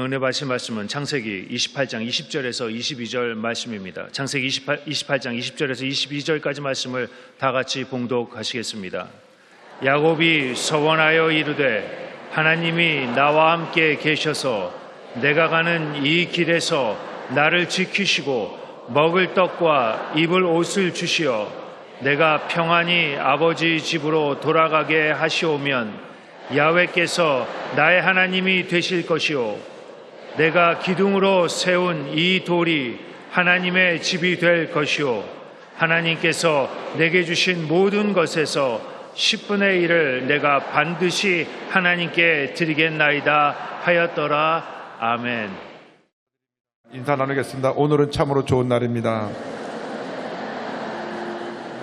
은혜 받으실 말씀은 창세기 28장 20절에서 22절 말씀입니다. 창세기 28장 20절에서 22절까지 말씀을 다 같이 봉독하시겠습니다. 야곱이 서원하여 이르되 하나님이 나와 함께 계셔서 내가 가는 이 길에서 나를 지키시고 먹을 떡과 입을 옷을 주시어 내가 평안히 아버지 집으로 돌아가게 하시오면 야훼께서 나의 하나님이 되실 것이요 내가 기둥으로 세운 이 돌이 하나님의 집이 될 것이요 하나님께서 내게 주신 모든 것에서 10분의 1을 내가 반드시 하나님께 드리겠나이다 하였더라. 아멘. 인사 나누겠습니다. 오늘은 참으로 좋은 날입니다.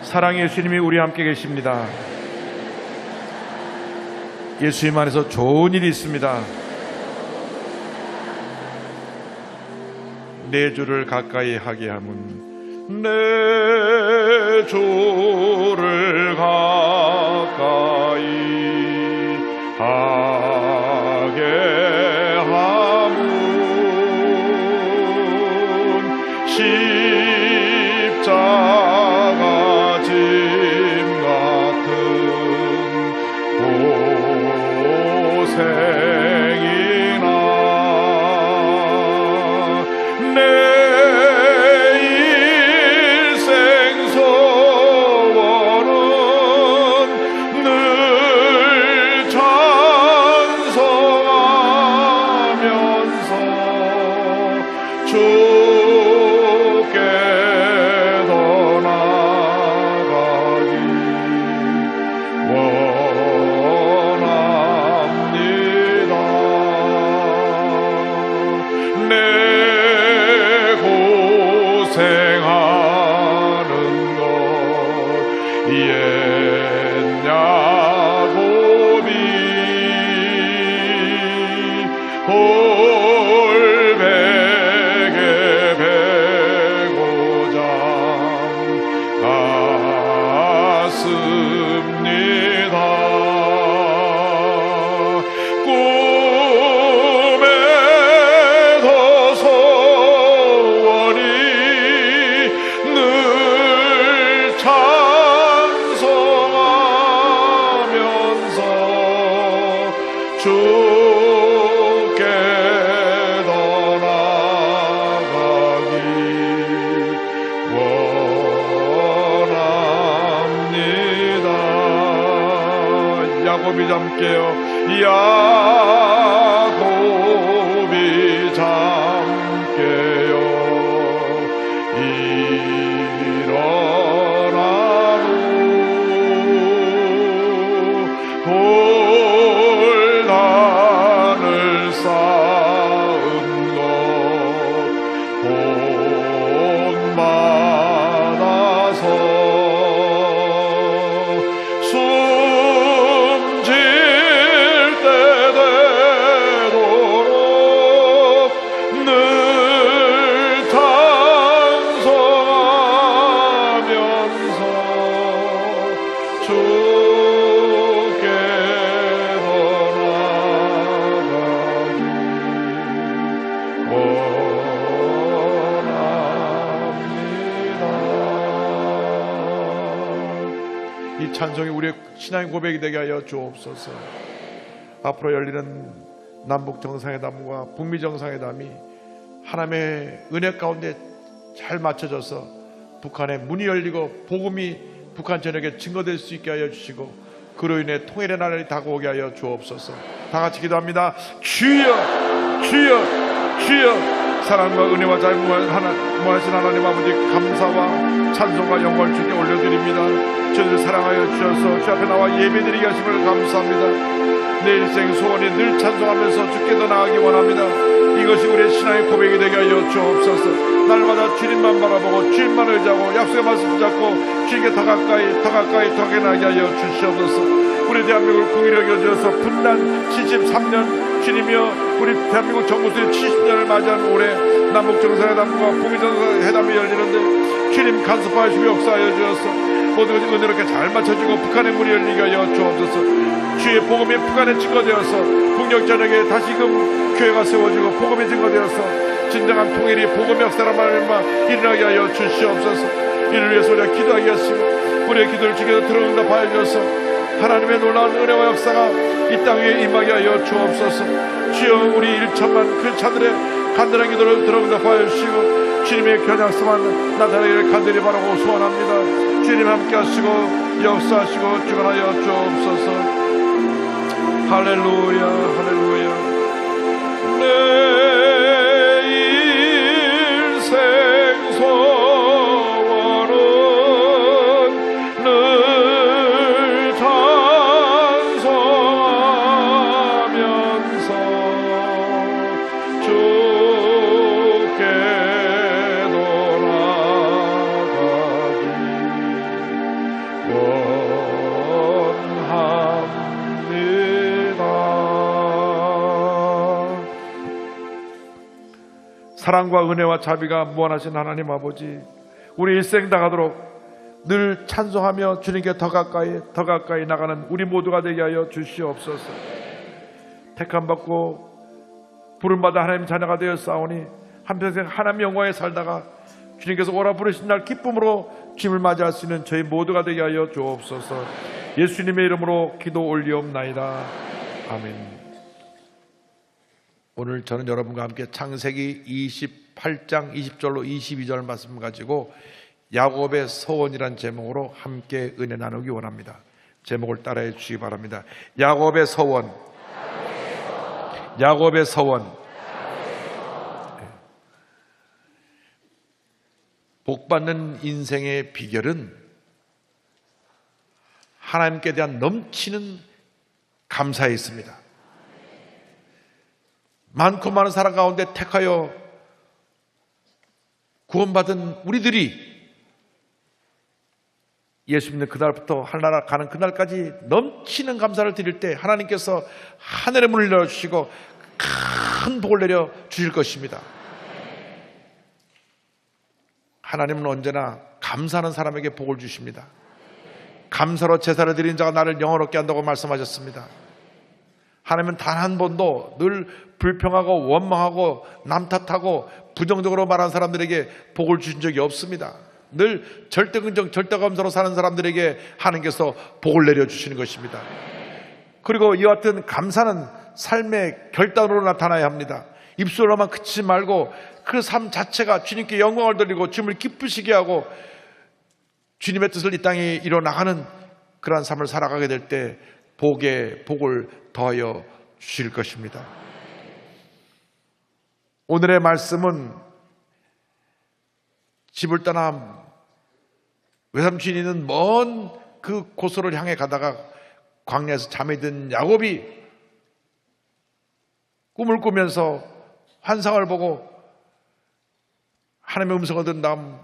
사랑의 예수님이 우리 함께 계십니다. 예수님 안에서 좋은 일이 있습니다. 내 주를 가까이 하게 함은 내 주를 가까이 하게 함은 십자가 짐 같은 고생이나 내 일생 소원은 늘 찬송하면서 주께 더 나아가기 원합니다. 내 고생하는 것 옛 야곱이 골백에 베고자 갔습니다. 꿈에도 소원이 늘 찬송하면서 주께 더 나아가기 원합니다. 야곱이 잠깨요. 야곱이 잠깨요. 일어나노 돌단을 쌓은 것 본받아서 숨질 때 되도록 늘 찬송하면서 주께 더 나아가기 원합니다. 이 찬송이 우리의 신앙의 고백이 되게 하여 주옵소서. 앞으로 열리는 남북 정상회담과 북미 정상회담이 하나님의 은혜 가운데 잘 맞춰져서 북한의 문이 열리고 복음이 북한 전역에 증거될 수 있게 하여 주시고 그로 인해 통일의 날이 다가오게 하여 주옵소서. 다 같이 기도합니다. 주여 주여 주여. 사랑과 은혜와 잘 무하신 하나님 아버지 감사와 찬송과 영광을 주께 올려드립니다. 저희를 사랑하여 주셔서 주 앞에 나와 예배드리게 하심을 감사합니다. 내 일생 소원이 늘 찬송하면서 주께 더 나아가기 원합니다. 이것이 우리의 신앙의 고백이 되게 하여 주옵소서. 날마다 주님만 바라보고 주님만 의지하고 약속의 말씀 잡고 주님께 더 가까이 더 나아가게 하여 주시옵소서. 우리 대한민국을 긍휼히 여겨주셔서 분단 73년 주님이여 우리 대한민국 정부수의 70년을 맞이한 올해 남북 정상회담과 북미 정상회담이 열리는데 주님 간섭하시고 역사하여 주셔서 모든 것이 은혜롭게 잘 맞춰지고 북한의 문이 열리게 하여 주옵소서. 주의 복음이 북한에 증거되어서 북녘 전역에 다시금 교회가 세워지고 복음이 증거되어서 진정한 통일이 복음 역사란 말만 일어나게 하여 주시옵소서. 이를 위해서 우리가 기도하겠습니다. 우리의 기도를 주께서 들어응답하여 주셔서 하나님의 놀라운 은혜와 역사가 이 땅 위에 임하게 하여 주옵소서. 주여 우리 1천만 크리스찬들의 간절한 기도를 들어응답하여 주시고 주님의 견약성만 나타나기를 간절히 바라고 소원합니다. 주님 함께 하시고 역사하시고 주관하여 주옵소서. 할렐루야 할렐루야. 내 인생 소원은 늘 찬송하면서 주께도 나가기 원합니다. 사랑과 은혜와 자비가 무한하신 하나님 아버지, 우리 일생 다가도록 늘 찬송하며 주님께 더 가까이 나가는 우리 모두가 되게 하여 주시옵소서. 택함받고 부름받아 하나님 자녀가 되어 싸우니 한평생 하나님 영광에 살다가 주님께서 오라 부르신 날 기쁨으로 주님을 맞이할 수 있는 저희 모두가 되게 하여 주옵소서. 예수님의 이름으로 기도 올리옵나이다. 아멘. 오늘 저는 여러분과 함께 창세기 28장 20절로 22절 말씀 가지고 야곱의 서원이란 제목으로 함께 은혜 나누기 원합니다. 제목을 따라해 주시기 바랍니다. 야곱의 서원. 야곱의 서원. 복받는 인생의 비결은 하나님께 대한 넘치는 감사에 있습니다. 많고 많은 사람 가운데 택하여 구원받은 우리들이 예수 믿는 그날부터 하늘나라 가는 그날까지 넘치는 감사를 드릴 때 하나님께서 하늘의 문을 열어주시고 큰 복을 내려 주실 것입니다. 하나님은 언제나 감사하는 사람에게 복을 주십니다. 감사로 제사를 드린 자가 나를 영화롭게 한다고 말씀하셨습니다. 하나님은 단 한 번도 늘 불평하고 원망하고 남 탓하고 부정적으로 말한 사람들에게 복을 주신 적이 없습니다. 늘 절대긍정 절대감사로 사는 사람들에게 하나님께서 복을 내려주시는 것입니다. 그리고 이와 같은 감사는 삶의 결단으로 나타나야 합니다. 입술로만 그치지 말고 그 삶 자체가 주님께 영광을 돌리고 주님을 기쁘시게 하고 주님의 뜻을 이 땅에 이뤄나가는 그러한 삶을 살아가게 될 때 복을 더하여 주실 것입니다. 오늘의 말씀은 집을 떠나 외삼촌이 있는 먼 그 고소를 향해 가다가 광야에서 잠이 든 야곱이 꿈을 꾸면서 환상을 보고 하나님의 음성을 듣는 다음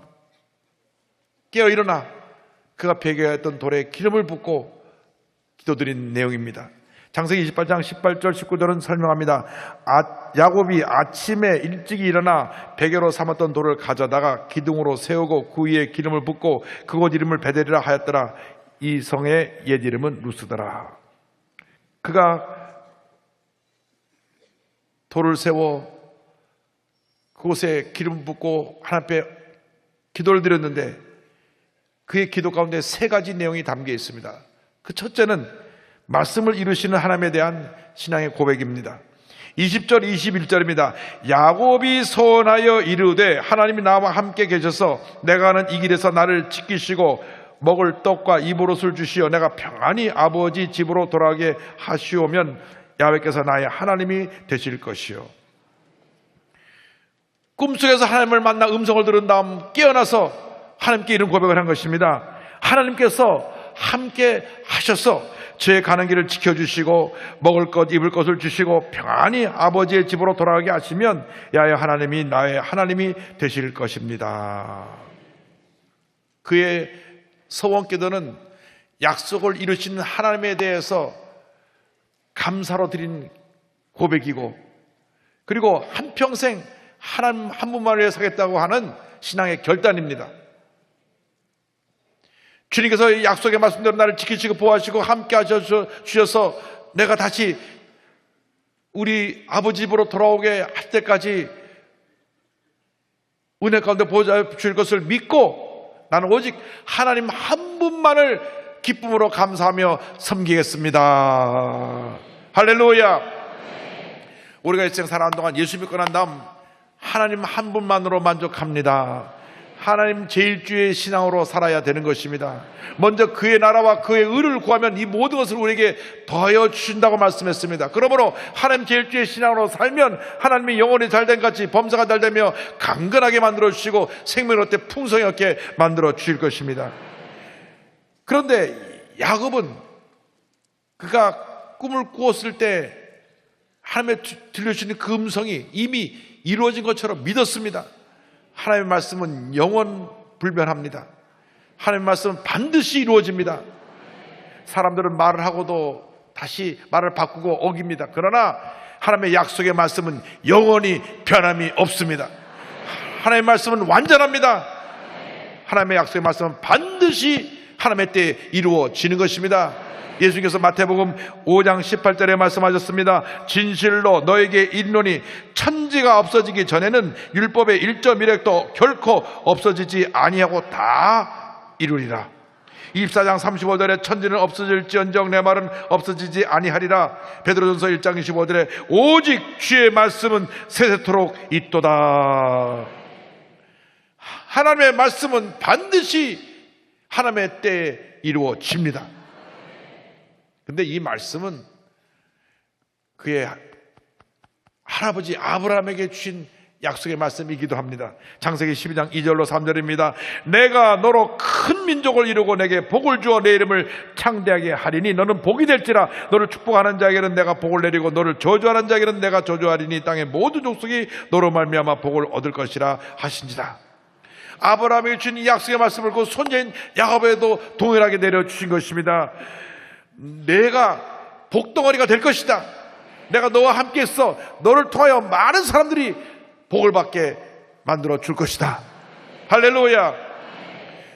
깨어 일어나 그가 베개했던 돌에 기름을 붓고 기도드린 내용입니다. 창세기 28장 18절 19절은 설명합니다. 야곱이 아침에 일찍이 일어나 베개로 삼았던 돌을 가져다가 기둥으로 세우고 그 위에 기름을 붓고 그곳 이름을 베델이라 하였더라. 이 성의 옛 이름은 루스더라. 그가 돌을 세워 그곳에 기름 붓고 하나님 앞에 기도를 드렸는데 그의 기도 가운데 세 가지 내용이 담겨 있습니다. 그 첫째는 말씀을 이루시는 하나님에 대한 신앙의 고백입니다. 20절 21절입니다. 야곱이 소원하여 이르되 하나님이 나와 함께 계셔서 내가 가는 이 길에서 나를 지키시고 먹을 떡과 입을 옷을 주시어 내가 평안히 아버지 집으로 돌아가게 하시오면 야훼께서 나의 하나님이 되실 것이요. 꿈속에서 하나님을 만나 음성을 들은 다음 깨어나서 하나님께 이런 고백을 한 것입니다. 하나님께서 함께 하셔서 저의 가는 길을 지켜주시고 먹을 것 입을 것을 주시고 평안히 아버지의 집으로 돌아가게 하시면 야훼 하나님이 나의 하나님이 되실 것입니다. 그의 서원 기도는 약속을 이루시는 하나님에 대해서 감사로 드린 고백이고 그리고 한평생 하나님 한 분만을 위해 사겠다고 하는 신앙의 결단입니다. 주님께서 약속의 말씀대로 나를 지키시고 보호하시고 함께 하셔서 내가 다시 우리 아버지 집으로 돌아오게 할 때까지 은혜 가운데 보호자 주실 것을 믿고 나는 오직 하나님 한 분만을 기쁨으로 감사하며 섬기겠습니다. 할렐루야. 우리가 일생 살아가는 동안 예수 믿고 난 다음 하나님 한 분만으로 만족합니다. 하나님 제일주의 신앙으로 살아야 되는 것입니다. 먼저 그의 나라와 그의 의를 구하면 이 모든 것을 우리에게 더하여 주신다고 말씀했습니다. 그러므로 하나님 제일주의 신앙으로 살면 하나님이 영혼이 잘된 같이 범사가 잘되며 강건하게 만들어주시고 생명을 얻게 풍성히 얻게 만들어 주실 것입니다. 그런데 야곱은 그가 꿈을 꾸었을 때 하나님의 들려주시는 그 음성이 이미 이루어진 것처럼 믿었습니다. 하나님의 말씀은 영원 불변합니다. 하나님의 말씀은 반드시 이루어집니다. 사람들은 말을 하고도 다시 말을 바꾸고 어깁니다. 그러나 하나님의 약속의 말씀은 영원히 변함이 없습니다. 하나님의 말씀은 완전합니다. 하나님의 약속의 말씀은 반드시 하나님의 때에 이루어지는 것입니다. 예수님께서 마태복음 5장 18절에 말씀하셨습니다. 진실로 너에게 이르노니 천지가 없어지기 전에는 율법의 1.1획도 결코 없어지지 아니하고 다 이루리라. 24장 35절에 천지는 없어질지언정 내 말은 없어지지 아니하리라. 베드로전서 1장 25절에 오직 주의 말씀은 세세토록 있도다. 하나님의 말씀은 반드시 하나님의 때에 이루어집니다. 근데 이 말씀은 그의 할아버지 아브라함에게 주신 약속의 말씀이기도 합니다. 창세기 12장 2절로 3절입니다. 내가 너로 큰 민족을 이루고 내게 복을 주어 내 이름을 창대하게 하리니 너는 복이 될지라. 너를 축복하는 자에게는 내가 복을 내리고 너를 저주하는 자에게는 내가 저주하리니 땅의 모든 족속이 너로 말미암아 복을 얻을 것이라 하신지라. 아브라함에게 주신 이 약속의 말씀을 그 손자인 야곱에도 동일하게 내려주신 것입니다. 내가 복덩어리가 될 것이다. 내가 너와 함께 있어 너를 통하여 많은 사람들이 복을 받게 만들어 줄 것이다. 할렐루야.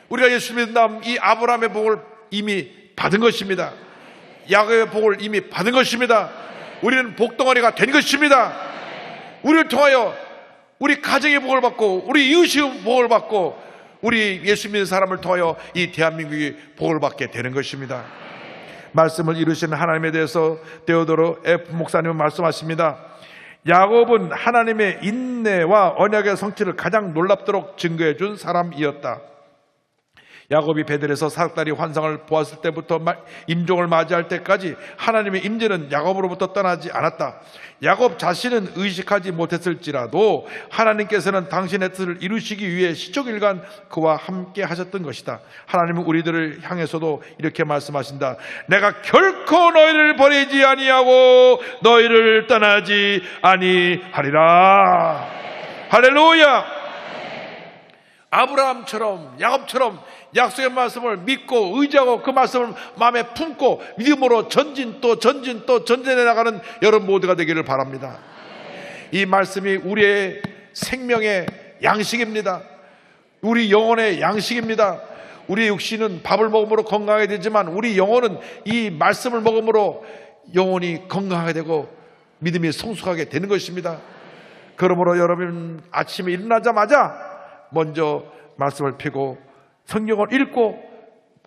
우리가 예수 믿는 다음 이 아브라함의 복을 이미 받은 것입니다. 야곱의 복을 이미 받은 것입니다. 우리는 복덩어리가 된 것입니다. 우리를 통하여 우리 가정의 복을 받고 우리 이웃의 복을 받고 우리 예수 믿는 사람을 통하여 이 대한민국이 복을 받게 되는 것입니다. 말씀을 이루시는 하나님에 대해서 데오도로 F 목사님은 말씀하십니다. 야곱은 하나님의 인내와 언약의 성취를 가장 놀랍도록 증거해 준 사람이었다. 야곱이 베들에서 사닥다리 환상을 보았을 때부터 임종을 맞이할 때까지 하나님의 임재는 야곱으로부터 떠나지 않았다. 야곱 자신은 의식하지 못했을지라도 하나님께서는 당신의 뜻을 이루시기 위해 시종일관 그와 함께 하셨던 것이다. 하나님은 우리들을 향해서도 이렇게 말씀하신다. 내가 결코 너희를 버리지 아니하고 너희를 떠나지 아니하리라. 할렐루야. 아브라함처럼 야곱처럼 약속의 말씀을 믿고 의지하고 그 말씀을 마음에 품고 믿음으로 전진 또 전진해 나가는 여러분 모두가 되기를 바랍니다. 이 말씀이 우리의 생명의 양식입니다. 우리 영혼의 양식입니다. 우리의 육신은 밥을 먹음으로 건강하게 되지만 우리 영혼은 이 말씀을 먹음으로 영혼이 건강하게 되고 믿음이 성숙하게 되는 것입니다. 그러므로 여러분 아침에 일어나자마자 먼저 말씀을 펴고 성경을 읽고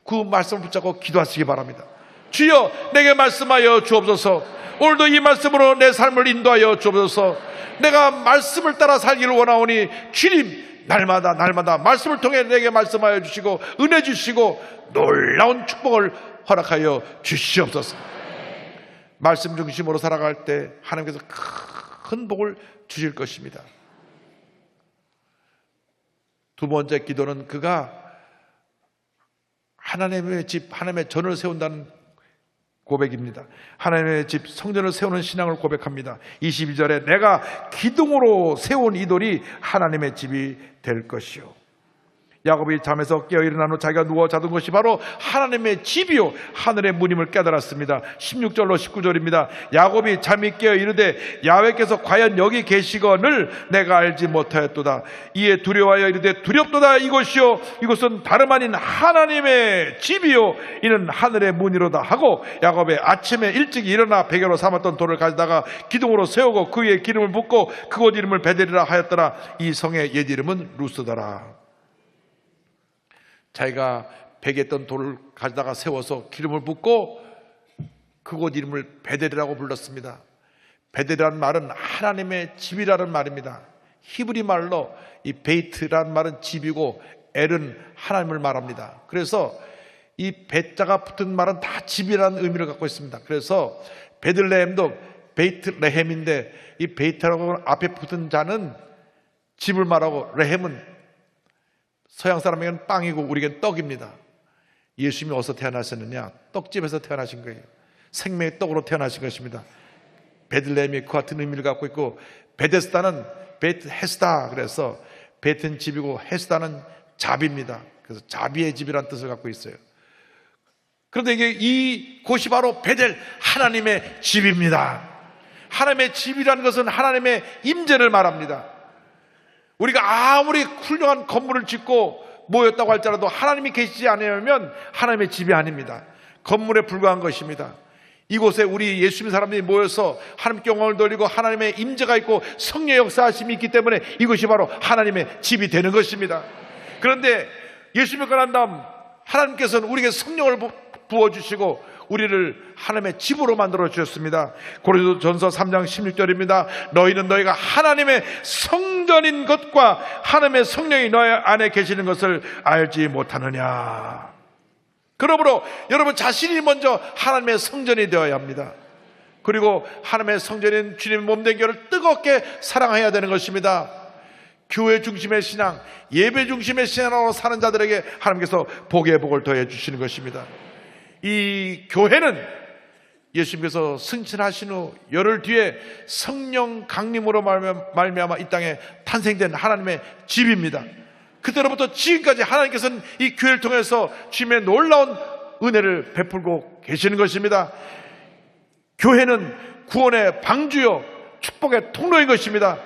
그 말씀을 붙잡고 기도하시기 바랍니다. 주여 내게 말씀하여 주옵소서. 오늘도 이 말씀으로 내 삶을 인도하여 주옵소서. 내가 말씀을 따라 살기를 원하오니 주님 날마다 말씀을 통해 내게 말씀하여 주시고 은혜 주시고 놀라운 축복을 허락하여 주시옵소서. 말씀 중심으로 살아갈 때 하나님께서 큰 복을 주실 것입니다. 두 번째 기도는 그가 하나님의 집, 하나님의 전을 세운다는 고백입니다. 하나님의 집, 성전을 세우는 신앙을 고백합니다. 22절에 내가 기둥으로 세운 이 돌이 하나님의 집이 될 것이요. 야곱이 잠에서 깨어 일어난 후 자기가 누워 자던 것이 바로 하나님의 집이요 하늘의 문임을 깨달았습니다. 16절로 19절입니다. 야곱이 잠이 깨어 이르되 야훼께서 과연 여기 계시거늘 내가 알지 못하였도다. 이에 두려워하여 이르되 두렵도다. 이곳이요 이곳은 다름 아닌 하나님의 집이요 이는 하늘의 문이로다 하고 야곱이 아침에 일찍 일어나 베개로 삼았던 돌을 가져다가 기둥으로 세우고 그 위에 기름을 붓고 그곳 이름을 베델이라 하였더라. 이 성의 옛 이름은 루스더라. 자기가 베개했던 돌을 가져다가 세워서 기름을 붓고 그곳 이름을 베델이라고 불렀습니다. 베델이라는 말은 하나님의 집이라는 말입니다. 히브리 말로 이 베이트라는 말은 집이고 엘은 하나님을 말합니다. 그래서 이 베자가 붙은 말은 다 집이라는 의미를 갖고 있습니다. 그래서 베들레헴도 베이트레헴인데 이 베이트라고 앞에 붙은 자는 집을 말하고 레헴은 서양 사람에게는 빵이고 우리에게는 떡입니다. 예수님이 어디서 태어나셨느냐? 떡집에서 태어나신 거예요. 생명의 떡으로 태어나신 것입니다. 베들레헴이 그 같은 의미를 갖고 있고 베데스다는 베트헤스다 그래서 베트는 집이고 헤스다는 자비입니다. 그래서 자비의 집이라는 뜻을 갖고 있어요. 그런데 이 곳이 바로 베델 하나님의 집입니다. 하나님의 집이라는 것은 하나님의 임재를 말합니다. 우리가 아무리 훌륭한 건물을 짓고 모였다고 할지라도 하나님이 계시지 않으면 하나님의 집이 아닙니다. 건물에 불과한 것입니다. 이곳에 우리 예수 믿는 사람들이 모여서 하나님께 영광을 돌리고 하나님의 임재가 있고 성령의 역사하심이 있기 때문에 이것이 바로 하나님의 집이 되는 것입니다. 그런데 예수 믿고 난 다음 하나님께서는 우리에게 성령을 부어주시고 우리를 하나님의 집으로 만들어 주셨습니다. 고린도전서 3장 16절입니다. 너희는 너희가 하나님의 성전인 것과 하나님의 성령이 너희 안에 계시는 것을 알지 못하느냐. 그러므로 여러분 자신이 먼저 하나님의 성전이 되어야 합니다. 그리고 하나님의 성전인 주님의 몸된 교회를 뜨겁게 사랑해야 되는 것입니다. 교회 중심의 신앙, 예배 중심의 신앙으로 사는 자들에게 하나님께서 복의 복을 더해 주시는 것입니다. 이 교회는 예수님께서 승천하신 후 열흘 뒤에 성령 강림으로 말미암아 이 땅에 탄생된 하나님의 집입니다. 그때로부터 지금까지 하나님께서는 이 교회를 통해서 주님의 놀라운 은혜를 베풀고 계시는 것입니다. 교회는 구원의 방주요 축복의 통로인 것입니다.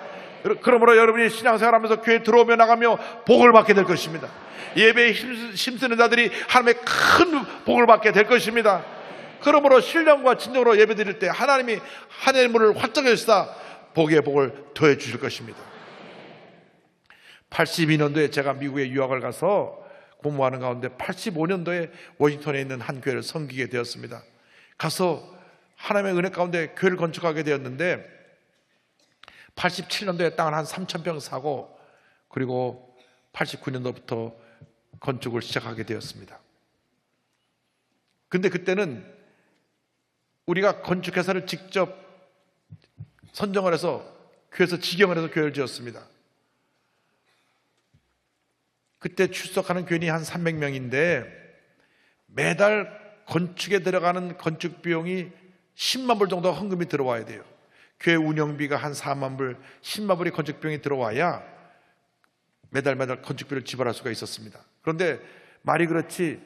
그러므로 여러분이 신앙생활하면서 교회에 들어오며 나가며 복을 받게 될 것입니다. 예배에 힘쓰는 자들이 하나님의 큰 복을 받게 될 것입니다. 그러므로 신령과 진정으로 예배 드릴 때 하나님이 하늘의 문을 활짝 여시사 복의 복을 더해 주실 것입니다. 82년도에 제가 미국에 유학을 가서 공부하는 가운데 85년도에 워싱턴에 있는 한 교회를 섬기게 되었습니다. 가서 하나님의 은혜 가운데 교회를 건축하게 되었는데 87년도에 땅을 한 3,000평 사고 그리고 89년도부터 건축을 시작하게 되었습니다. 근데 그때는 우리가 건축회사를 직접 선정을 해서 교회에서 지경을 해서 교회를 지었습니다. 그때 출석하는 교인이 한 300명인데 매달 건축에 들어가는 건축 비용이 10만 불 정도 헌금이 들어와야 돼요. 교회 운영비가 한 4만 불, 10만 불이 건축 비용이 들어와야 매달 건축비를 지불할 수가 있었습니다. 그런데 말이 그렇지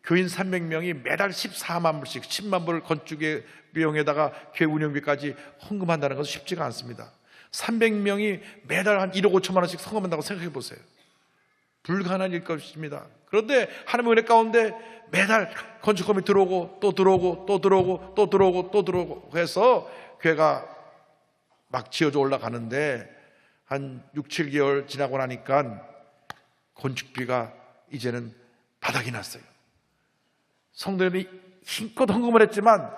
교인 300명이 매달 14만 불씩 10만 불 건축의 비용에다가 교회 운영비까지 헌금한다는 것은 쉽지가 않습니다. 300명이 매달 한 1억 5천만 원씩 헌금한다고 생각해 보세요. 불가능한 일 것입니다. 그런데 하나님의 은혜 가운데 매달 건축금이 들어오고 또 들어오고 또 들어오고 또 들어오고 또 들어오고 해서 교회가 막 지어져 올라가는데 한 6, 7개월 지나고 나니까 건축비가 이제는 바닥이 났어요. 성도들이 힘껏 헌금을 했지만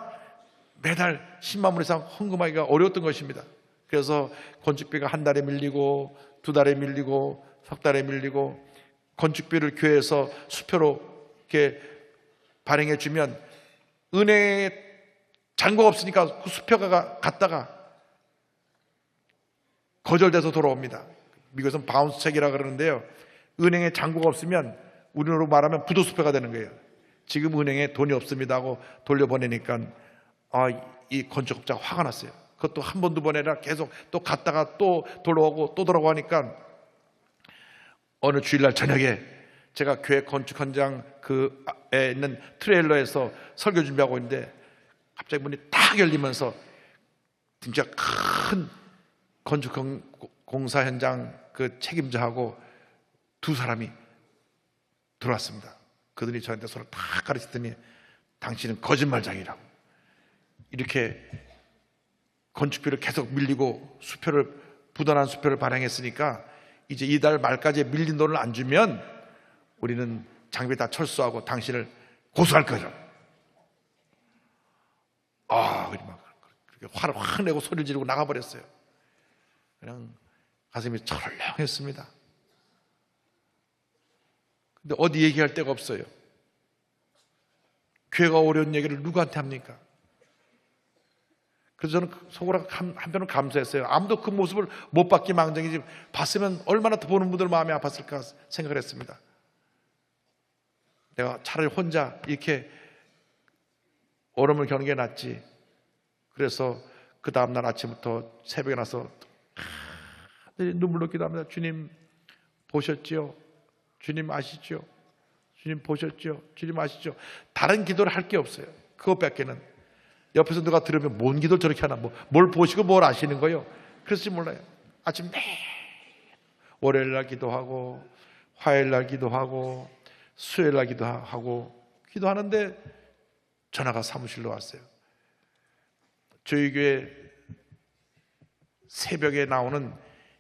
매달 10만 불 이상 헌금하기가 어려웠던 것입니다. 그래서 건축비가 한 달에 밀리고 두 달에 밀리고 석 달에 밀리고 건축비를 교회에서 수표로 이렇게 발행해 주면 은행에 잔고가 없으니까 그 수표가 갔다가 거절돼서 돌아옵니다. 미국에서는 바운스 책이라 그러는데요. 은행에 잔고가 없으면 우리로 말하면 부도수표가 되는 거예요. 지금 은행에 돈이 없습니다 하고 돌려보내니까 이 건축업자가 화가 났어요. 그것도 한 번, 두 번 아니라 계속 또 갔다가 또 돌아오고 또 돌아오고 하니까 어느 주일날 저녁에 제가 교회 건축 현장 그에 있는 트레일러에서 설교 준비하고 있는데 갑자기 문이 딱 열리면서 진짜 큰 건축 공사 현장 그 책임자하고 두 사람이 들어왔습니다. 그들이 저한테 서로 다 가르치더니 당신은 거짓말장이라고, 이렇게 건축비를 계속 밀리고 부단한 수표를 발행했으니까 이제 이달 말까지 밀린 돈을 안 주면 우리는 장비 다 철수하고 당신을 고소할 거죠. 그렇게 화를 확 내고 소리를 지르고 나가버렸어요. 그냥 가슴이 철렁했습니다. 근데 어디 얘기할 데가 없어요. 교회가 어려운 얘기를 누구한테 합니까? 그래서 저는 속으로 한편은 감사했어요. 아무도 그 모습을 못 봤기 망정이지 봤으면 얼마나 더 보는 분들 마음이 아팠을까 생각을 했습니다. 내가 차라리 혼자 이렇게 얼음을 겨누는 게 낫지. 그래서 그 다음날 아침부터 새벽에 나서 눈물로 기도합니다. 주님 보셨지요? 주님 아시죠? 주님 보셨죠? 주님 아시죠? 다른 기도를 할 게 없어요. 그것밖에는. 옆에서 누가 들으면 뭔 기도를 저렇게 하나, 뭘 보시고 뭘 아시는 거예요? 그랬을지 몰라요. 아침 매일 월요일 날 기도하고 화요일 날 기도하고 수요일 날 기도하고 기도하는데 전화가 사무실로 왔어요. 저희 교회 새벽에 나오는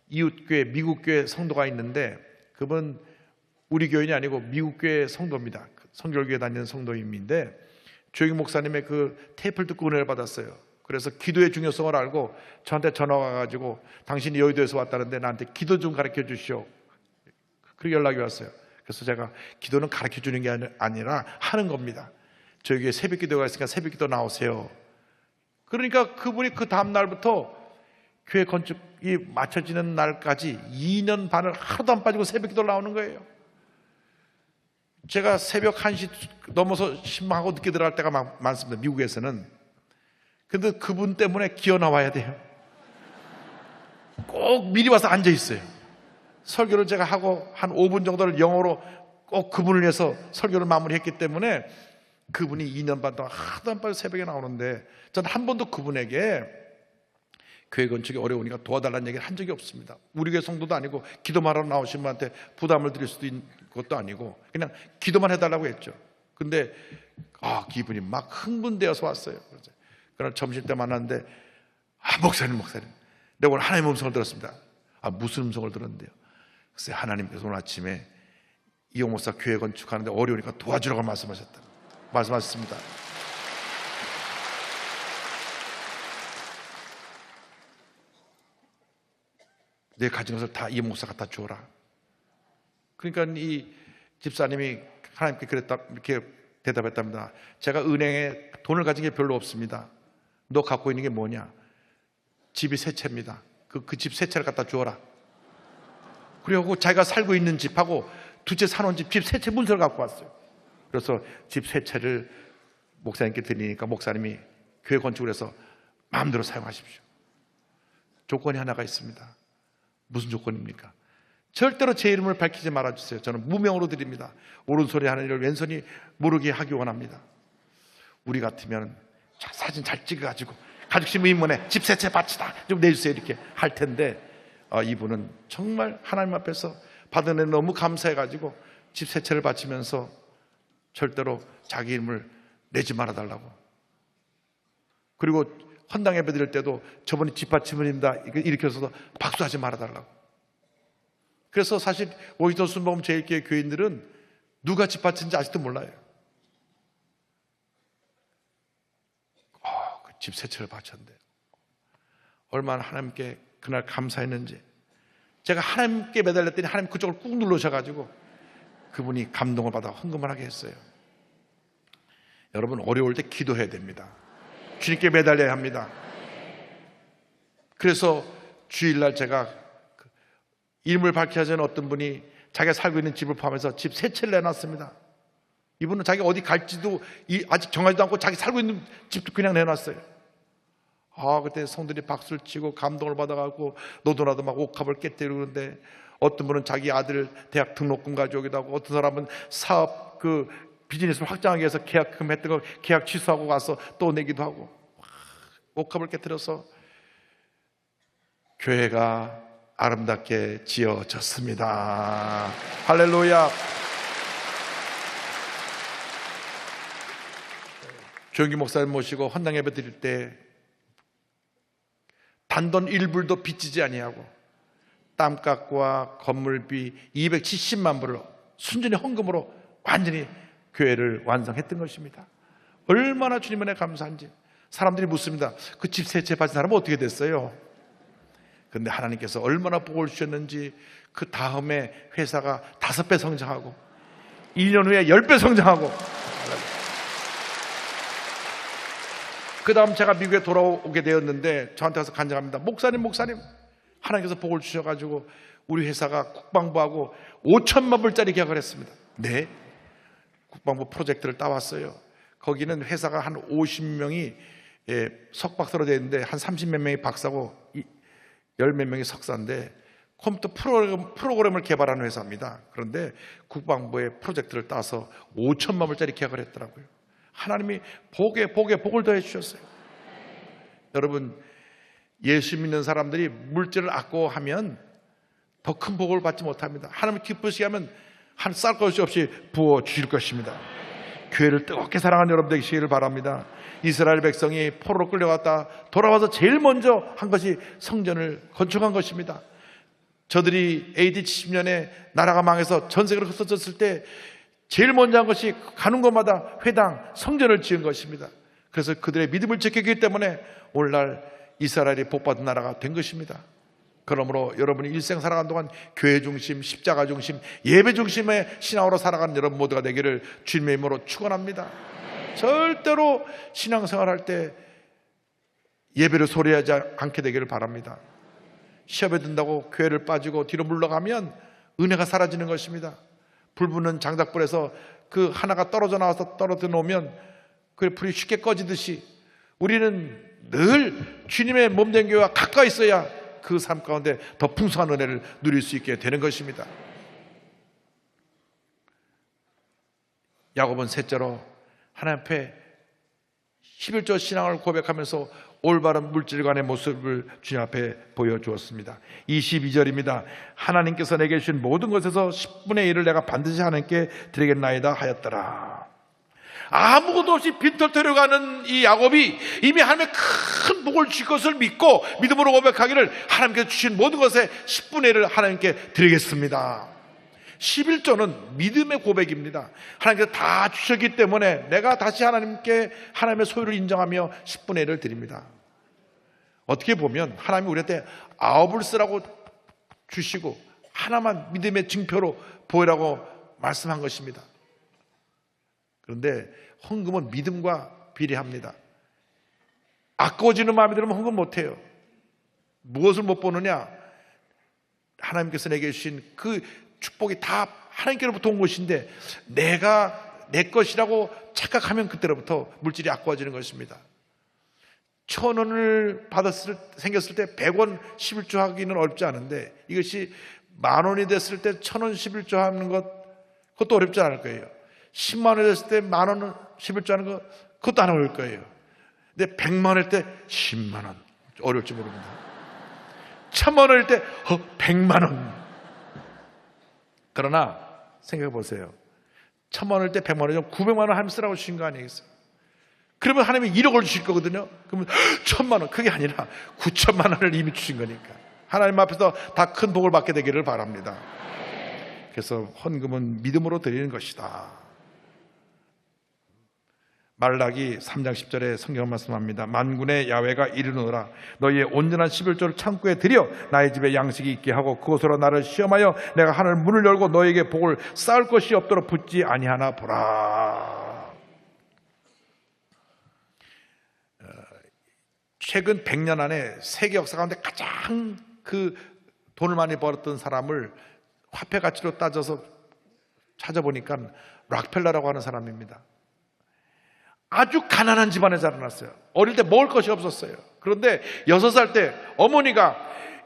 이웃교회, 미국교회 성도가 있는데 그분 우리 교인이 아니고 미국교회 성도입니다. 성결교회 다니는 성도님인데 조영희 목사님의 그 테이프를 듣고 은혜를 받았어요. 그래서 기도의 중요성을 알고 저한테 전화가 와가지고 당신이 여의도에서 왔다는데 나한테 기도 좀 가르쳐 주시오. 그렇게 연락이 왔어요. 그래서 제가 기도는 가르쳐 주는 게 아니라 하는 겁니다. 저희 교회 새벽 기도가 있으니까 새벽 기도 나오세요. 그러니까 그분이 그 다음 날부터 교회 건축이 마쳐지는 날까지 2년 반을 하루도 안 빠지고 새벽 기도를 나오는 거예요. 제가 새벽 1시 넘어서 신방하고 늦게 들어갈 때가 많습니다. 미국에서는. 근데 그분 때문에 기어 나와야 돼요. 꼭 미리 와서 앉아 있어요. 설교를 제가 하고 한 5분 정도를 영어로 꼭 그분을 위해서 설교를 마무리했기 때문에 그분이 2년 반 동안 하도 안 빠져 새벽에 나오는데 저는 한 번도 그분에게 교회 건축이 어려우니까 도와달라는 얘기를 한 적이 없습니다. 우리 교회 성도도 아니고 기도만 하러 나오신 분한테 부담을 드릴 수도 있는 것도 아니고 그냥 기도만 해달라고 했죠. 근데 기분이 막 흥분되어서 왔어요. 그날 점심 때 만났는데 목사님 내가 오늘 하나님의 음성을 들었습니다. 무슨 음성을 들었는데요? 글쎄 하나님께서 오늘 아침에 이용 목사 교회 건축하는데 어려우니까 도와주라고 말씀하셨습니다. 내 가진 것을 다 이 목사 갖다 주어라. 그러니까 이 집사님이 하나님께 이렇게 대답했답니다. 제가 은행에 돈을 가진 게 별로 없습니다. 너 갖고 있는 게 뭐냐? 집이 세 채입니다. 그 집 세 채를 갖다 주어라. 그리고 자기가 살고 있는 집하고 두 채 사놓은 집 세 채 문서를 갖고 왔어요. 그래서 집 세 채를 목사님께 드리니까 목사님이 교회 건축을 해서 마음대로 사용하십시오. 조건이 하나가 있습니다. 무슨 조건입니까? 절대로 제 이름을 밝히지 말아주세요. 저는 무명으로 드립니다. 오른손이 하는 일을 왼손이 모르게 하기 원합니다. 우리 같으면 사진 잘 찍어가지고 가족신문인문에 집 세 채 바치다 좀 내주세요 이렇게 할 텐데 이분은 정말 하나님 앞에서 받은 애 너무 감사해가지고 집 세 채를 바치면서 절대로 자기 이름을 내지 말아달라고. 그리고 헌당 예배 드릴 때도 저분이 집 바치문입니다 이렇게 해서 박수하지 말아달라고. 그래서 사실 워싱턴 순복음 제1교회 교인들은 누가 집 바친지 아직도 몰라요. 집 세 채를 바쳤는데 얼마나 하나님께 그날 감사했는지. 제가 하나님께 매달렸더니 하나님 그쪽을 꾹 눌러셔가지고 그분이 감동을 받아 헌금을 하게 했어요. 여러분 어려울 때 기도해야 됩니다. 주님께 매달려야 합니다. 그래서 주일날 제가 이름을 밝히지 않은 어떤 분이 자기가 살고 있는 집을 포함해서 집 세 채를 내놨습니다. 이분은 자기 어디 갈지도 아직 정하지도 않고 자기 살고 있는 집도 그냥 내놨어요. 그때 성들이 박수를 치고 감동을 받아가고 너도나도 막 옥합을 깨뜨리고 그러는데 어떤 분은 자기 아들 대학 등록금 가져오기도 하고, 어떤 사람은 사업 비즈니스를 확장하기 위해서 계약금 했던 거 계약 취소하고 가서 또 내기도 하고, 옥합을 깨뜨려서 교회가 아름답게 지어졌습니다. 할렐루야. 조영기 목사님 모시고 헌당 예배 드릴 때 단돈 1불도 빚지지 아니하고 땅값과 건물비 270만 불을 순전히 헌금으로 완전히 교회를 완성했던 것입니다. 얼마나 주님 은혜 감사한지. 사람들이 묻습니다. 그 집 세 채 받은 사람은 어떻게 됐어요? 그런데 하나님께서 얼마나 복을 주셨는지, 그 다음에 회사가 5배 성장하고 1년 후에 10배 성장하고, 그 다음 제가 미국에 돌아오게 되었는데 저한테 가서 간증합니다. 목사님 하나님께서 복을 주셔가지고 우리 회사가 국방부하고 5천만 불짜리 계약을 했습니다. 네, 국방부 프로젝트를 따왔어요. 거기는 회사가 한 50명이 석박사로 되어 있는데 한 30몇 명이 박사고 10몇 명이 석사인데, 컴퓨터 프로그램을 개발하는 회사입니다. 그런데 국방부의 프로젝트를 따서 5천만 불짜리 계약을 했더라고요. 하나님이 복을 더해 주셨어요. 여러분, 예수 믿는 사람들이 물질을 아까워하면 더 큰 복을 받지 못합니다. 하나님 기쁘시게 하면 한 쌀 것이 없이 부어 주실 것입니다. 교회를 뜨겁게 사랑하는 여러분 되시기를 바랍니다. 이스라엘 백성이 포로로 끌려갔다 돌아와서 제일 먼저 한 것이 성전을 건축한 것입니다. 저들이 AD 70년에 나라가 망해서 전 세계로 흩어졌을 때 제일 먼저 한 것이 가는 곳마다 회당, 성전을 지은 것입니다. 그래서 그들의 믿음을 지켰기 때문에 오늘날 이스라엘이 복받은 나라가 된 것입니다. 그러므로 여러분이 일생 살아가는 동안 교회 중심, 십자가 중심, 예배 중심의 신앙으로 살아가는 여러분 모두가 되기를 주님의 이름으로 축원합니다. 절대로 신앙생활할 때 예배를 소리하지 않게 되기를 바랍니다. 시험에 든다고 교회를 빠지고 뒤로 물러가면 은혜가 사라지는 것입니다. 불 붙는 장작불에서 그 하나가 떨어져 나와서 떨어져 놓으면 그 불이 쉽게 꺼지듯이 우리는 늘 주님의 몸된 교회와 가까이 있어야 그 삶 가운데 더 풍성한 은혜를 누릴 수 있게 되는 것입니다. 야곱은 셋째로 하나님 앞에 11조 신앙을 고백하면서 올바른 물질관의 모습을 주님 앞에 보여주었습니다. 22절입니다. 하나님께서 내게 주신 모든 것에서 10분의 1을 내가 반드시 하나님께 드리겠나이다 하였더라. 아무것도 없이 빈털터려 가는 이 야곱이 이미 하나님의 큰 복을 주실 것을 믿고 믿음으로 고백하기를 하나님께서 주신 모든 것의 10분의 1을 하나님께 드리겠습니다. 11조는 믿음의 고백입니다. 하나님께서 다 주셨기 때문에 내가 다시 하나님께 하나님의 소유를 인정하며 10분의 1을 드립니다. 어떻게 보면 하나님이 우리한테 아홉을 쓰라고 주시고 하나만 믿음의 증표로 보이라고 말씀한 것입니다. 그런데 헌금은 믿음과 비례합니다. 아까워지는 마음이 들면 헌금 못해요. 무엇을 못 보느냐? 하나님께서 내게 주신 그 축복이 다 하나님께로부터 온 것인데 내가 내 것이라고 착각하면 그때로부터 물질이 아까워지는 것입니다. 1,000원을 생겼을 때 100원 11조 하기는 어렵지 않은데 이것이 10,000원이 됐을 때 1,000원 11조 하는 그것도 어렵지 않을 거예요. 10만 원이 됐을 때 10,000원 11조 하는 그것도 안 어려울 거예요. 근데 100만 원일 때 10만 원 어려울지 모릅니다. 1,000만 원일 때 100만 원. 그러나 생각해 보세요. 1,000만 원일 때 100만 원이면 900만 원 하면 쓰라고 주신 거 아니겠어요? 그러면 하나님이 1억을 주실 거거든요. 그러면 1,000만 원, 그게 아니라 9천만 원을 이미 주신 거니까 하나님 앞에서 다 큰 복을 받게 되기를 바랍니다. 그래서 헌금은 믿음으로 드리는 것이다. 말라기 3장 10절에 성경 말씀합니다. 만군의 야훼가 이르노라 너희의 온전한 11조를 창고에 들여 나의 집에 양식이 있게 하고 그곳으로 나를 시험하여 내가 하늘 문을 열고 너에게 복을 쌓을 것이 없도록 붙지 아니하나 보라. 최근 100년 안에 세계 역사 가운데 가장 그 돈을 많이 벌었던 사람을 화폐 가치로 따져서 찾아보니까 락펠러라고 하는 사람입니다. 아주 가난한 집안에 자라났어요. 어릴 때 먹을 것이 없었어요. 그런데 6살 때 어머니가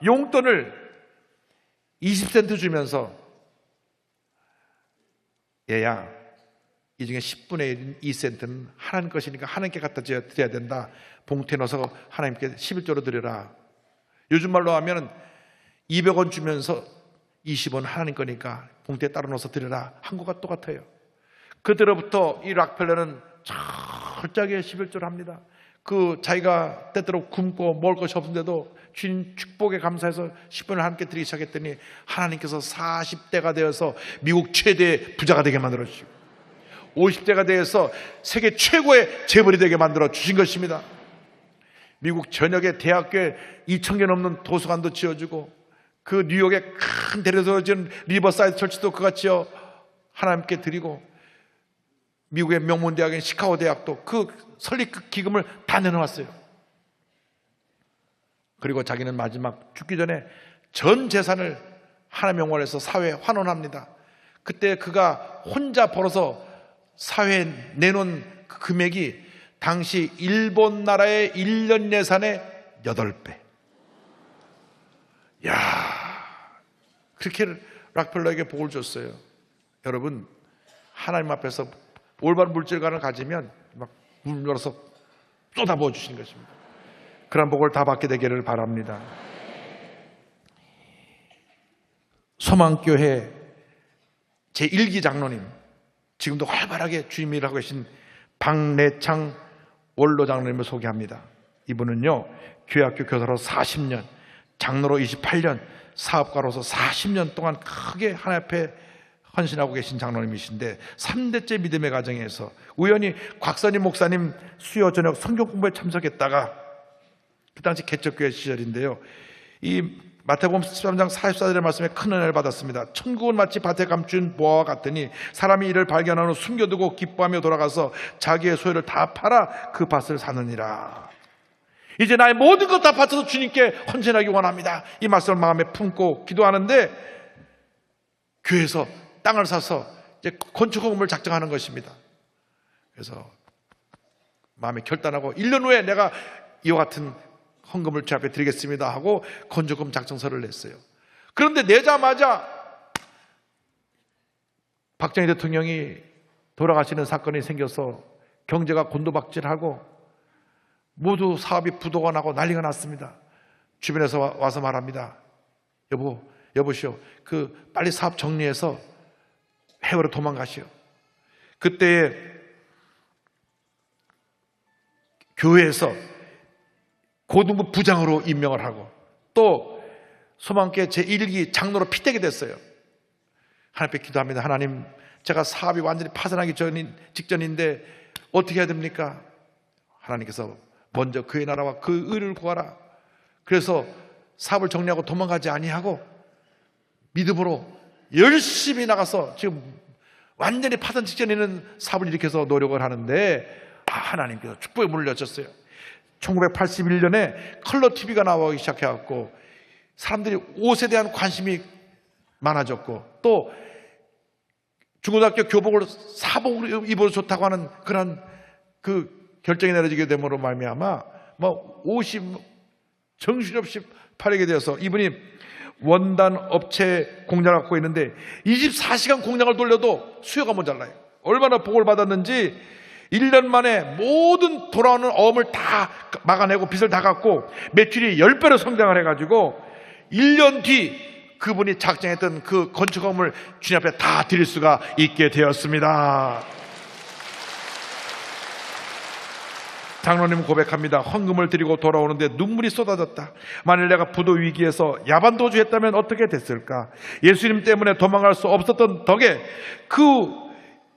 용돈을 20센트 주면서 얘야, 이 중에 10분의 2센트는 하나님 것이니까 하나님께 갖다 드려야 된다. 봉투에 넣어서 하나님께 11조로 드려라. 요즘 말로 하면 200원 주면서 20원 하나님 거니까 봉투에 따로 넣어서 드려라. 한 것과 똑같아요. 그때로부터 이 락펠러는 철저하게 11조를 합니다. 자기가 때때로 굶고 먹을 것이 없는데도 주님 축복에 감사해서 10분을 함께 드리기 시작했더니 하나님께서 40대가 되어서 미국 최대 부자가 되게 만들어 주시고 50대가 되어서 세계 최고의 재벌이 되게 만들어 주신 것입니다. 미국 전역의 대학교에 2,000개 넘는 도서관도 지어주고 그 뉴욕의 큰 대로서 지은 리버사이드 철치도 그가 지어 하나님께 드리고 미국의 명문대학인 시카고 대학도 그 설립 기금을 다 내놓았어요. 그리고 자기는 마지막 죽기 전에 전 재산을 하나님의 영원에서 사회에 환원합니다. 그때 그가 혼자 벌어서 사회에 내놓은 그 금액이 당시 일본 나라의 1년 예산의 8배. 야, 그렇게 락펠러에게 복을 줬어요. 여러분, 하나님 앞에서 올바른 물질관을 가지면 막 문 열어서 쏟아부어 주시는 것입니다. 그런 복을 다 받게 되기를 바랍니다. 소망교회 제1기 장로님, 지금도 활발하게 주임 일을 하고 계신 박내창 원로 장로님을 소개합니다. 이분은요, 교회학교 교사로 40년, 장로로 28년, 사업가로서 40년 동안 크게 하나님 앞에 헌신하고 계신 장로님이신데 3대째 믿음의 가정에서 우연히 곽선임 목사님 수요 저녁 성경 공부에 참석했다가 그 당시 개척교회 시절인데요, 이 마태복음 13장 44절의 말씀에 큰 은혜를 받았습니다. 천국은 마치 밭에 감춘 보화와 같으니 사람이 이를 발견한 후 숨겨두고 기뻐하며 돌아가서 자기의 소유를 다 팔아 그 밭을 사느니라. 이제 나의 모든 것 다 바쳐서 주님께 헌신하기 원합니다. 이 말씀을 마음에 품고 기도하는데 교회에서 땅을 사서 이제 건축 건물을 작정하는 것입니다. 그래서 마음에 결단하고 1년 후에 내가 이와 같은 헌금을 주 앞에 드리겠습니다 하고 건축금 작정서를 냈어요. 그런데 내자마자 박정희 대통령이 돌아가시는 사건이 생겨서 경제가 곤두박질하고 모두 사업이 부도가 나고 난리가 났습니다. 주변에서 와서 말합니다. 여보시오, 빨리 사업 정리해서 해외로 도망가시오. 그때 교회에서 고등부 부장으로 임명을 하고 또 소망교회 제1기 장로로 피되게 됐어요. 하나님 앞에 기도합니다. 하나님, 제가 사업이 완전히 파산하기 직전인데 어떻게 해야 됩니까? 하나님께서 먼저 그의 나라와 그 의를 구하라. 그래서 사업을 정리하고 도망가지 아니하고 믿음으로 열심히 나가서 지금 완전히 파산 직전에 있는 사업을 일으켜서 노력을 하는데 하나님께서 축복의 문을 여셨어요. 1981년에 컬러 TV가 나오기 시작해갖고 사람들이 옷에 대한 관심이 많아졌고 또 중고등학교 교복을 사복으로 입어도 좋다고 하는 그런 결정이 내려지게 됨으로 말미암아 옷이 정신없이 팔리게 되어서 이분이 원단 업체 공장을 갖고 있는데 24시간 공장을 돌려도 수요가 모자라요. 얼마나 복을 받았는지 1년 만에 모든 돌아오는 어음을 다 막아내고 빚을 다 갚고 매출이 10배로 성장을 해가지고 1년 뒤 그분이 작정했던 그 건축업을 주님 앞에 다 드릴 수가 있게 되었습니다. 장로님 고백합니다. 헌금을 드리고 돌아오는데 눈물이 쏟아졌다. 만일 내가 부도 위기에서 야반도주했다면 어떻게 됐을까? 예수님 때문에 도망갈 수 없었던 덕에 그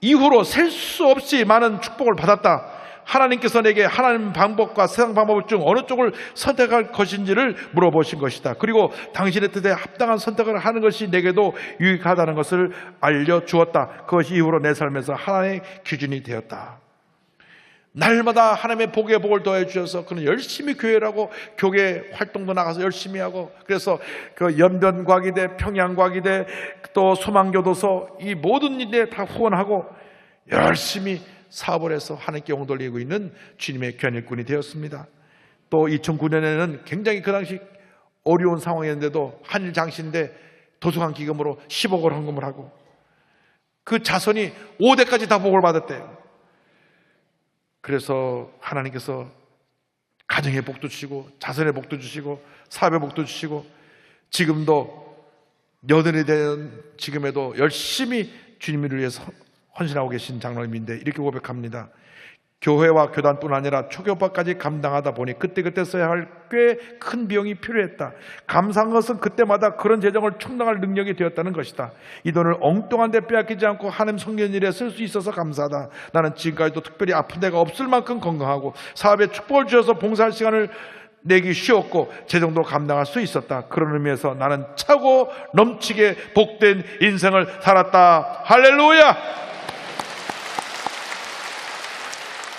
이후로 셀 수 없이 많은 축복을 받았다. 하나님께서 내게 하나님 방법과 세상 방법 중 어느 쪽을 선택할 것인지를 물어보신 것이다. 그리고 당신의 뜻에 합당한 선택을 하는 것이 내게도 유익하다는 것을 알려주었다. 그것이 이후로 내 삶에서 하나님의 기준이 되었다. 날마다 하나님의 복에 복을 더해 주셔서 그는 열심히 교회라고 교계 활동도 나가서 열심히 하고 그래서 그 연변과기대, 평양과기대, 또 소망교도소 이 모든 일에 다 후원하고 열심히 사업을 해서 하나님께 영 돌리고 있는 주님의 귀한 일꾼이 되었습니다. 또 2009년에는 굉장히 그 당시 어려운 상황이었는데도 한일 장신대 도서관 기금으로 10억을 헌금을 하고 그 자손이 5대까지 다 복을 받았대요. 그래서 하나님께서 가정의 복도 주시고 자손의 복도 주시고 사업의 복도 주시고 지금도 여든이 된 지금에도 열심히 주님을 위해서 헌신하고 계신 장로님인데 이렇게 고백합니다. 교회와 교단뿐 아니라 초교파까지 감당하다 보니 그때그때 써야 할 꽤 큰 비용이 필요했다. 감사한 것은 그때마다 그런 재정을 충당할 능력이 되었다는 것이다. 이 돈을 엉뚱한 데 빼앗기지 않고 하나님 성전 일에 쓸 수 있어서 감사하다. 나는 지금까지도 특별히 아픈 데가 없을 만큼 건강하고 사업에 축복을 주셔서 봉사할 시간을 내기 쉬웠고 재정도 감당할 수 있었다. 그런 의미에서 나는 차고 넘치게 복된 인생을 살았다. 할렐루야.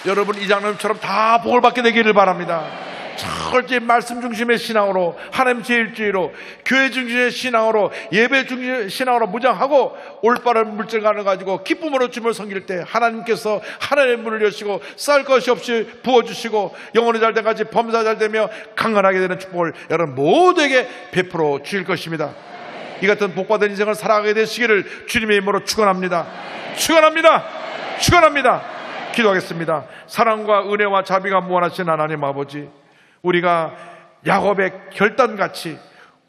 여러분 이 장로님처럼 다 복을 받게 되기를 바랍니다. 철저히 말씀 중심의 신앙으로, 하나님 제일주의로, 교회 중심의 신앙으로, 예배 중심의 신앙으로 무장하고 올바른 물질관을 가지고 기쁨으로 주님을 섬길 때 하나님께서 하나님의 문을 여시고 쌀 것이 없이 부어주시고 영혼이 잘 돼가지 범사 잘 되며 강건하게 되는 축복을 여러분 모두에게 베풀어 주실 것입니다. 이 같은 복받은 인생을 살아가게 되시기를 주님의 이름으로 축원합니다. 축원합니다. 축원합니다. 기도하겠습니다. 사랑과 은혜와 자비가 무한하신 하나님 아버지, 우리가 야곱의 결단같이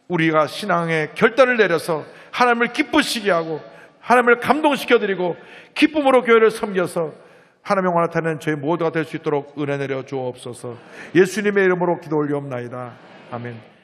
우리가 신앙의 결단을 내려서 하나님을 기쁘시게 하고 하나님을 감동시켜드리고 기쁨으로 교회를 섬겨서 하나님의 영광을 나타내는 저희 모두가 될 수 있도록 은혜 내려 주옵소서. 예수님의 이름으로 기도 올리옵나이다. 아멘.